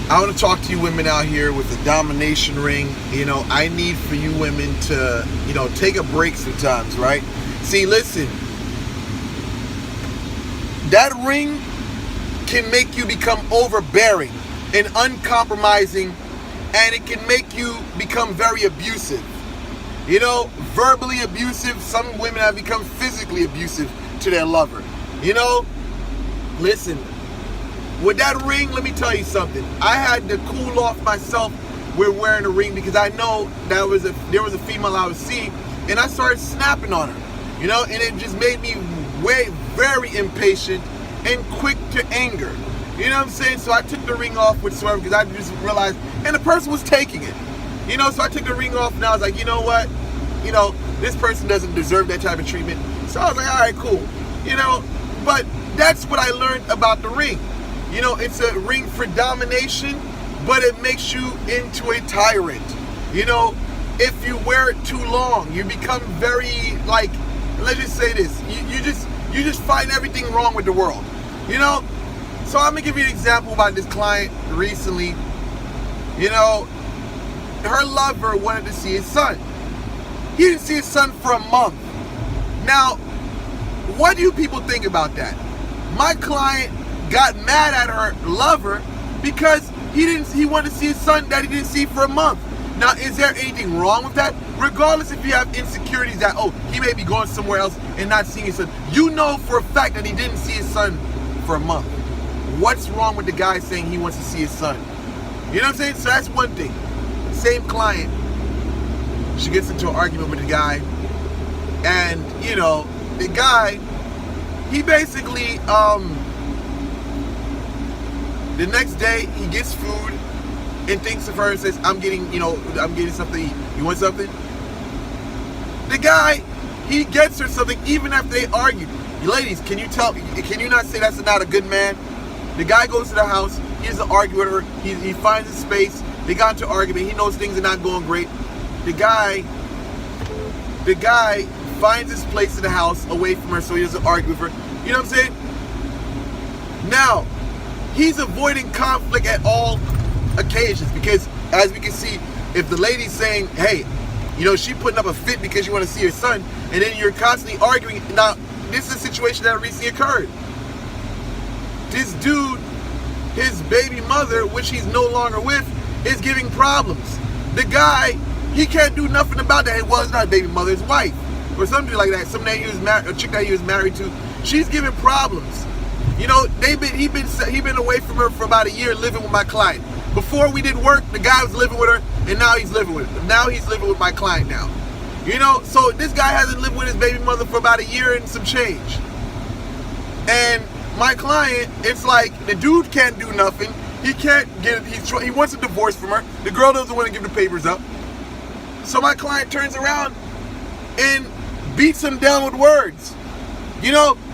I want to talk to you women out here with the domination ring. I need for you women to, take a break sometimes, right? See, listen, that ring can make you become overbearing and uncompromising, and it can make you become very abusive. Verbally abusive. Some women have become physically abusive to their lover. Listen, with that ring, let me tell you something. I had to cool off myself with wearing a ring because I know there was a female I was seeing, and I started snapping on her. And it just made me very impatient and quick to anger. You know what I'm saying? So I took the ring off with swerve because I just realized, and the person was taking it. So I took the ring off and I was like, you know what? This person doesn't deserve that type of treatment. So I was like, all right, cool. But that's what I learned about the ring. It's a ring for domination, but it makes you into a tyrant. If you wear it too long, you become very, let's just say this, you just find everything wrong with the world. So I'm gonna give you an example about this client recently. Her lover wanted to see his son. He didn't see his son for a month. Now, what do you people think about that? My client got mad at her lover because he wanted to see his son that he didn't see for a month. Now, is there anything wrong with that? Regardless if you have insecurities that, he may be going somewhere else and not seeing his son. You know for a fact that he didn't see his son for a month. What's wrong with the guy saying he wants to see his son? You know what I'm saying? So that's one thing. Same client. She gets into an argument with the guy. And, the guy, he basically, the next day, he gets food and thinks of her and says, I'm getting something. You want something? The guy, he gets her something even after they argued. Ladies, can you not say that's not a good man? The guy goes to the house, he has to argue with her, he finds his space, they got into an argument, he knows things are not going great. The guy finds his place in the house away from her so he doesn't argue with her. You know what I'm saying? Now, he's avoiding conflict at all occasions because, as we can see, if the lady's saying, hey, she putting up a fit because you want to see her son, and then you're constantly arguing. Now, this is a situation that recently occurred. This dude, his baby mother, which he's no longer with, is giving problems. The guy, he can't do nothing about that. Well, it's not his baby mother, his wife, or something like that. A chick that he was married to, she's giving problems. He been away from her for about a year, living with my client. Before we did work, the guy was living with her, and now he's living with her. Now he's living with my client now. So this guy hasn't lived with his baby mother for about a year and some change. And my client, it's like the dude can't do nothing. He can't he wants a divorce from her. The girl doesn't want to give the papers up. So my client turns around and beats him down with words.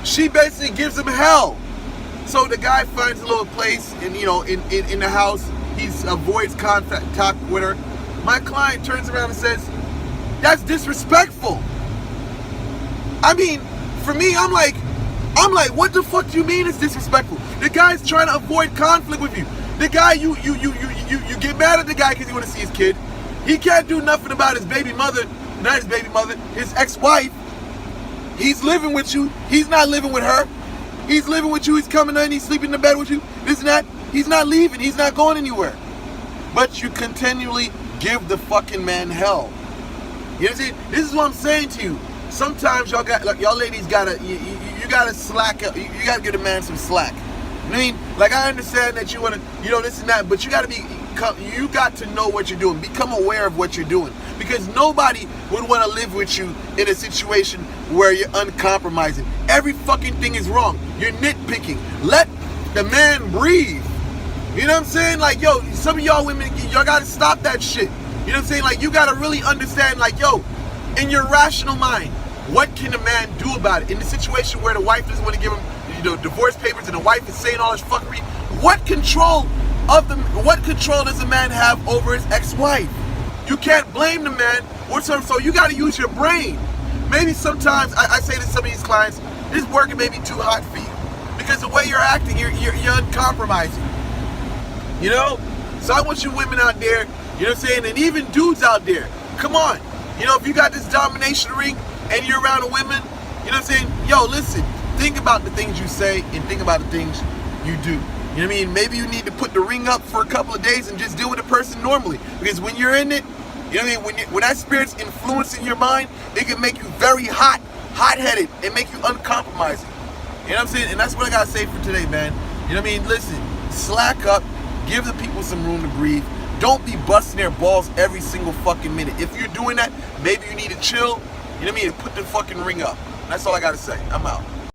She basically gives him hell. So the guy finds a little place in the house. He avoids contact with her. My client turns around and says, that's disrespectful. I mean, for me, I'm like, what the fuck do you mean it's disrespectful? The guy's trying to avoid conflict with you. The guy, you get mad at the guy because you want to see his kid. He can't do nothing about his baby mother, not his baby mother, his ex-wife. He's living with you. He's not living with her. He's living with you. He's coming in. He's sleeping in the bed with you. This and that. He's not leaving. He's not going anywhere. But you continually give the fucking man hell. You know what I'm saying? This is what I'm saying to you. Sometimes y'all ladies gotta, you gotta slack up. You gotta give a man some slack. I mean, I understand that you wanna, this and that, but you got to know what you're doing. Become aware of what you're doing. Because nobody would want to live with you in a situation where you're uncompromising. Every fucking thing is wrong. You're nitpicking. Let the man breathe. You know what I'm saying? Some of y'all women, y'all got to stop that shit. You know what I'm saying? You got to really understand, in your rational mind, what can a man do about it? In the situation where the wife doesn't want to give him, divorce papers and the wife is saying all this fuckery, what control does a man have over his ex-wife? You can't blame the man or something, so you got to use your brain. Maybe sometimes, I say to some of these clients, this working may be too hot for you because the way you're acting, you're uncompromising. So I want you women out there, you know what I'm saying, and even dudes out there, come on. You know, if you got this domination ring and you're around a women, you know what I'm saying, yo, listen, think about the things you say and think about the things you do. You know what I mean? Maybe you need to put the ring up for a couple of days and just deal with the person normally. Because when you're in it, you know what I mean, when that spirit's influencing your mind, it can make you very hot-headed, and make you uncompromising. You know what I'm saying? And that's what I gotta say for today, man. You know what I mean? Listen, slack up, give the people some room to breathe. Don't be busting their balls every single fucking minute. If you're doing that, maybe you need to chill, you know what I mean, and put the fucking ring up. That's all I gotta say. I'm out.